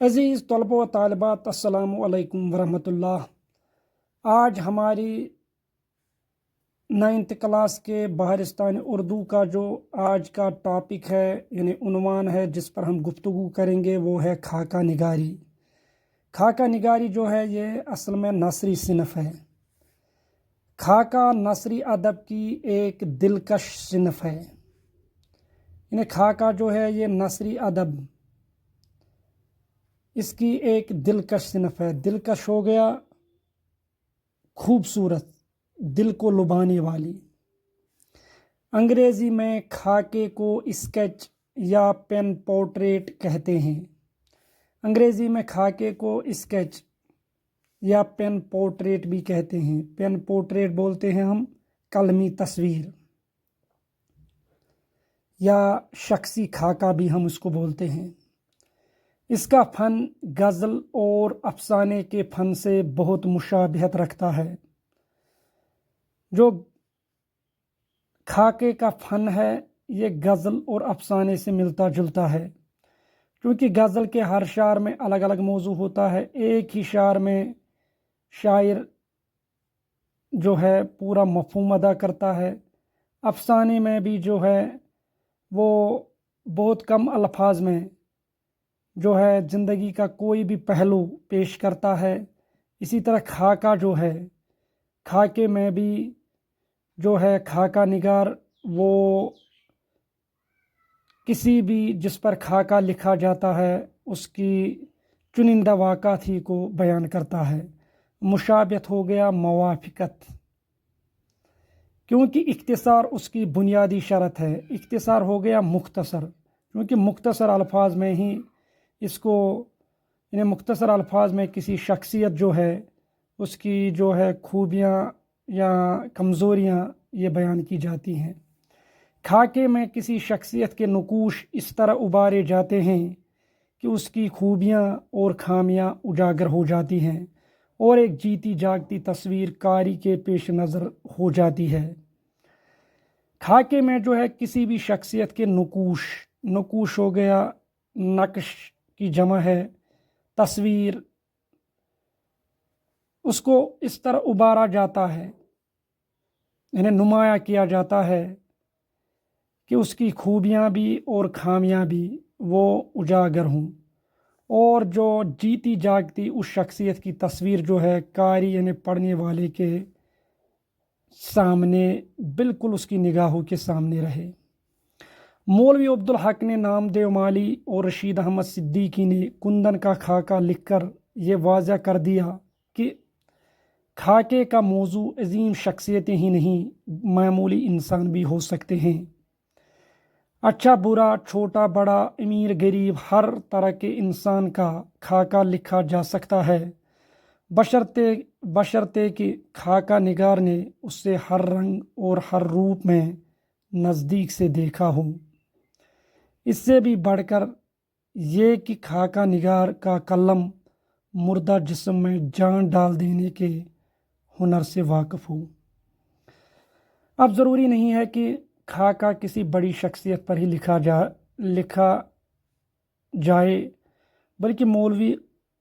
عزیز طلبہ و طالبات، السلام علیکم ورحمۃ اللہ۔ آج ہماری 9th کلاس کے بہارستان اردو کا جو آج کا ٹاپک ہے، یعنی عنوان ہے جس پر ہم گفتگو کریں گے، وہ ہے خاکہ نگاری۔ خاکہ نگاری جو ہے یہ اصل میں نثری صنف ہے۔ خاکہ نثری ادب کی ایک دلکش صنف ہے۔ یعنی خاکہ جو ہے یہ نثری ادب، اس کی ایک دلکش صنف ہے۔ دلکش ہو گیا خوبصورت، دل کو لبھانے والی۔ انگریزی میں خاکے کو اسکیچ یا پین پورٹریٹ کہتے ہیں۔ انگریزی میں خاکے کو اسکیچ یا پین پورٹریٹ بھی کہتے ہیں۔ پین پورٹریٹ بولتے ہیں ہم قلمی تصویر، یا شخصی خاکہ بھی ہم اس کو بولتے ہیں۔ اس کا فن غزل اور افسانے کے فن سے بہت مشابہت رکھتا ہے۔ جو خاکے کا فن ہے یہ غزل اور افسانے سے ملتا جلتا ہے، کیونکہ غزل کے ہر شعر میں الگ الگ موضوع ہوتا ہے۔ ایک ہی شعر میں شاعر جو ہے پورا مفہوم ادا کرتا ہے۔ افسانے میں بھی جو ہے وہ بہت کم الفاظ میں جو ہے زندگی کا کوئی بھی پہلو پیش کرتا ہے۔ اسی طرح خاکہ جو ہے، خاکے میں بھی جو ہے خاکہ نگار وہ کسی بھی جس پر خاکہ لکھا جاتا ہے اس کی چنندہ واقعات ہی کو بیان کرتا ہے۔ مشابہت ہو گیا موافقت، کیونکہ اختصار اس کی بنیادی شرط ہے۔ اختصار ہو گیا مختصر، کیونکہ مختصر الفاظ میں ہی اس کو، یعنی مختصر الفاظ میں کسی شخصیت جو ہے اس کی جو ہے خوبیاں یا کمزوریاں یہ بیان کی جاتی ہیں۔ خاکے میں کسی شخصیت کے نقوش اس طرح ابارے جاتے ہیں کہ اس کی خوبیاں اور خامیاں اجاگر ہو جاتی ہیں اور ایک جیتی جاگتی تصویر قاری کے پیش نظر ہو جاتی ہے۔ خاکے میں جو ہے کسی بھی شخصیت کے نقوش ہو گیا، نقش کی جمع ہے، تصویر، اس کو اس طرح ابارا جاتا ہے، یعنی نمایاں کیا جاتا ہے کہ اس کی خوبیاں بھی اور خامیاں بھی وہ اجاگر ہوں، اور جو جیتی جاگتی اس شخصیت کی تصویر جو ہے قاری یعنی پڑھنے والے کے سامنے بالکل اس کی نگاہوں کے سامنے رہے۔ مولوی عبدالحق نے نامدیو مالی اور رشید احمد صدیقی نے کندن کا خاکہ لکھ کر یہ واضح کر دیا کہ خاکے کا موضوع عظیم شخصیتیں ہی نہیں، معمولی انسان بھی ہو سکتے ہیں۔ اچھا برا، چھوٹا بڑا، امیر غریب، ہر طرح کے انسان کا خاکہ لکھا جا سکتا ہے، بشرطے کہ خاکہ نگار نے اسے ہر رنگ اور ہر روپ میں نزدیک سے دیکھا ہو۔ اس سے بھی بڑھ کر یہ کہ خاکہ نگار کا قلم مردہ جسم میں جان ڈال دینے کے ہنر سے واقف ہو۔ اب ضروری نہیں ہے کہ خاکہ کسی بڑی شخصیت پر ہی لکھا جائے، بلکہ مولوی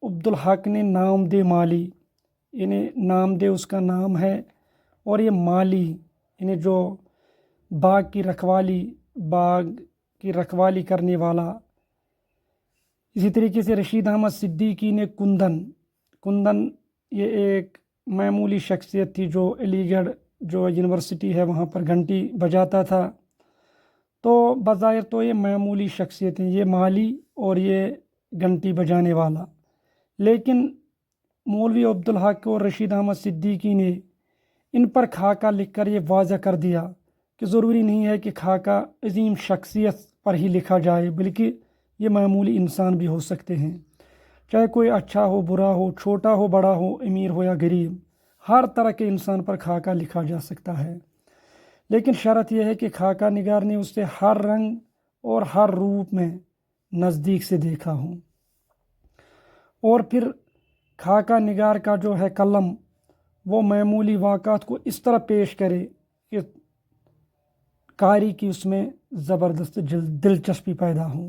عبدالحق نے نامدیو مالی، یعنی نامدیو اس کا نام ہے، اور یہ مالی یعنی جو باغ کی رکھوالی کرنے والا۔ اسی طریقے سے رشید احمد صدیقی نے کندن یہ ایک معمولی شخصیت تھی جو علی گڑھ جو یونیورسٹی ہے وہاں پر گھنٹی بجاتا تھا، تو بظاہر تو یہ معمولی شخصیت ہیں، یہ مالی اور یہ گھنٹی بجانے والا، لیکن مولوی عبدالحق اور رشید احمد صدیقی نے ان پر خاکہ لکھ کر یہ واضح کر دیا کہ ضروری نہیں ہے کہ خاکہ عظیم شخصیت پر ہی لکھا جائے، بلکہ یہ معمولی انسان بھی ہو سکتے ہیں، چاہے کوئی اچھا ہو برا ہو، چھوٹا ہو بڑا ہو، امیر ہو یا غریب، ہر طرح کے انسان پر خاکہ لکھا جا سکتا ہے۔ لیکن شرط یہ ہے کہ خاکہ نگار نے اسے ہر رنگ اور ہر روپ میں نزدیک سے دیکھا ہو، اور پھر خاکہ نگار کا جو ہے قلم وہ معمولی واقعات کو اس طرح پیش کرے کہ قاری کی اس میں زبردست دلچسپی پیدا ہو۔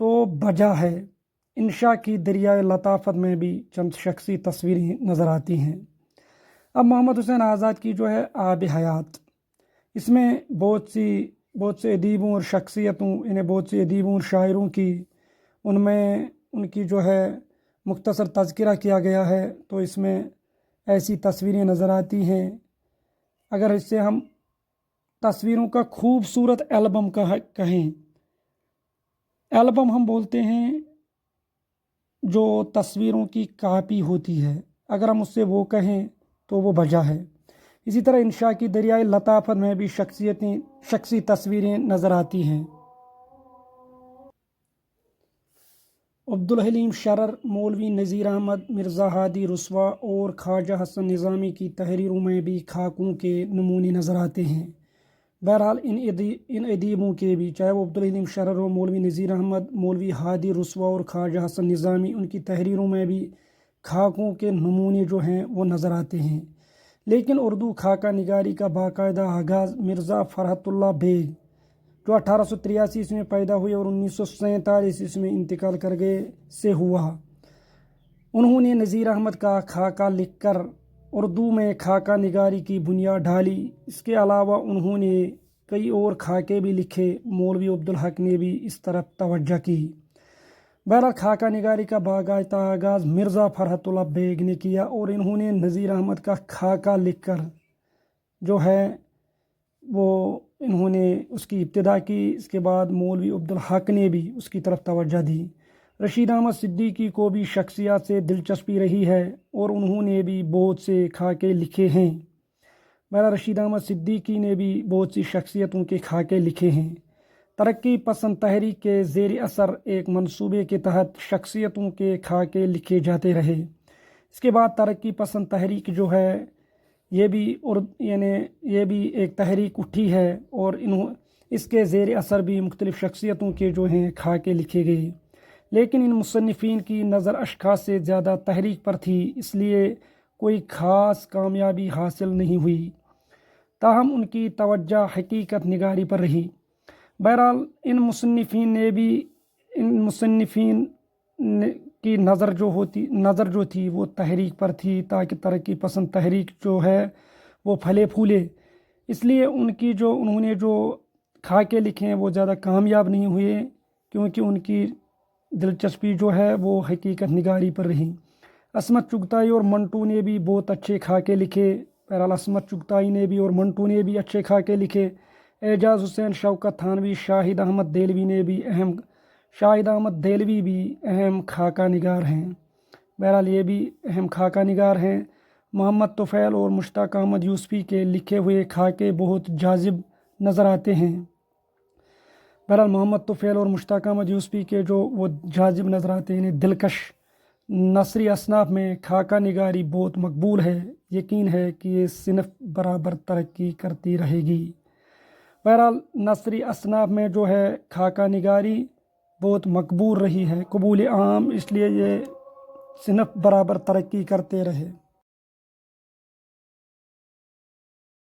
تو بجا ہے۔ انشا کی دریائے لطافت میں بھی چند شخصی تصویریں نظر آتی ہیں۔ اب محمد حسین آزاد کی جو ہے آب حیات، اس میں بہت سے ادیبوں اور شخصیتوں، انہیں بہت سے ادیبوں اور شاعروں کی ان میں ان کی جو ہے مختصر تذکرہ کیا گیا ہے۔ تو اس میں ایسی تصویریں نظر آتی ہیں، اگر اس سے ہم تصویروں کا خوبصورت البم کہیں، البم ہم بولتے ہیں جو تصویروں کی کاپی ہوتی ہے، اگر ہم اس سے وہ کہیں تو وہ بجا ہے۔ اسی طرح انشا کی دریائے لطافت میں بھی شخصی تصویریں نظر آتی ہیں۔ عبدالحلیم شرر، مولوی نذیر احمد، مرزا ہادی رسوا اور خواجہ حسن نظامی کی تحریروں میں بھی خاکوں کے نمونے نظر آتے ہیں۔ بہرحال ان ادیبوں کے بھی، چاہے وہ عبدالحلیم شرر ہو، مولوی نذیر احمد، مولوی ہادی رسوا اور خواجہ حسن نظامی، ان کی تحریروں میں بھی خاکوں کے نمونے جو ہیں وہ نظر آتے ہیں۔ لیکن اردو خاکہ نگاری کا باقاعدہ آغاز مرزا فرحت اللہ بیگ، جو 1883 میں پیدا ہوئے اور 1947 میں انتقال کر گئے، سے ہوا۔ انہوں نے نذیر احمد کا خاکہ لکھ کر اردو میں خاکہ نگاری کی بنیاد ڈالی۔ اس کے علاوہ انہوں نے کئی اور خاکے بھی لکھے، مولوی عبدالحق نے بھی اس طرف توجہ کی۔ بہرحال خاکہ نگاری کا باقاعدہ آغاز مرزا فرحت اللہ بیگ نے کیا، اور انہوں نے نذیر احمد کا خاکہ لکھ کر جو ہے وہ انہوں نے اس کی ابتدا کی۔ اس کے بعد مولوی عبدالحق نے بھی اس کی طرف توجہ دی۔ رشید احمد صدیقی کو بھی شخصیات سے دلچسپی رہی ہے اور انہوں نے بھی بہت سے خاکے لکھے ہیں۔ بہرحال رشید احمد صدیقی نے بھی بہت سی شخصیتوں کے خاکے لکھے ہیں۔ ترقی پسند تحریک کے زیر اثر ایک منصوبے کے تحت شخصیتوں کے خاکے لکھے جاتے رہے۔ اس کے بعد ترقی پسند تحریک جو ہے یہ بھی ایک تحریک اٹھی ہے، اور اس کے زیر اثر بھی مختلف شخصیتوں کے جو ہیں خاکے لکھے گئے، لیکن ان مصنفین کی نظر اشخاص سے زیادہ تحریک پر تھی، اس لیے کوئی خاص کامیابی حاصل نہیں ہوئی، تاہم ان کی توجہ حقیقت نگاری پر رہی۔ بہرحال ان مصنفین کی نظر جو تھی وہ تحریک پر تھی، تاکہ ترقی پسند تحریک جو ہے وہ پھلے پھولے، اس لیے انہوں نے جو خاکے لکھے ہیں وہ زیادہ کامیاب نہیں ہوئے، کیونکہ ان کی دلچسپی جو ہے وہ حقیقت نگاری پر رہی۔ عصمت چغتائی اور منٹو نے بھی بہت اچھے خاکے لکھے۔ بہرحال عصمت چغتائی نے بھی اور منٹو نے بھی اچھے خاکے لکھے۔ اعجاز حسین، شوکت تھانوی، شاہد احمد دہلوی بھی اہم خاکہ نگار ہیں۔ بہرحال یہ بھی اہم خاکہ نگار ہیں۔ محمد طفیل اور مشتاق احمد یوسفی کے لکھے ہوئے خاکے بہت جاذب نظر آتے ہیں۔ بہرحال محمد طفیل اور مشتاق احمد یوسفی کے جو وہ جاذب نظر آتے ہیں، دلکش۔ نثری اصناف میں خاکہ نگاری بہت مقبول ہے، یقین ہے کہ یہ صنف برابر ترقی کرتی رہے گی۔ بہرحال نثری اصناف میں جو ہے خاکہ نگاری بہت مقبول رہی ہے، قبول عام، اس لیے یہ صنف برابر ترقی کرتے رہے۔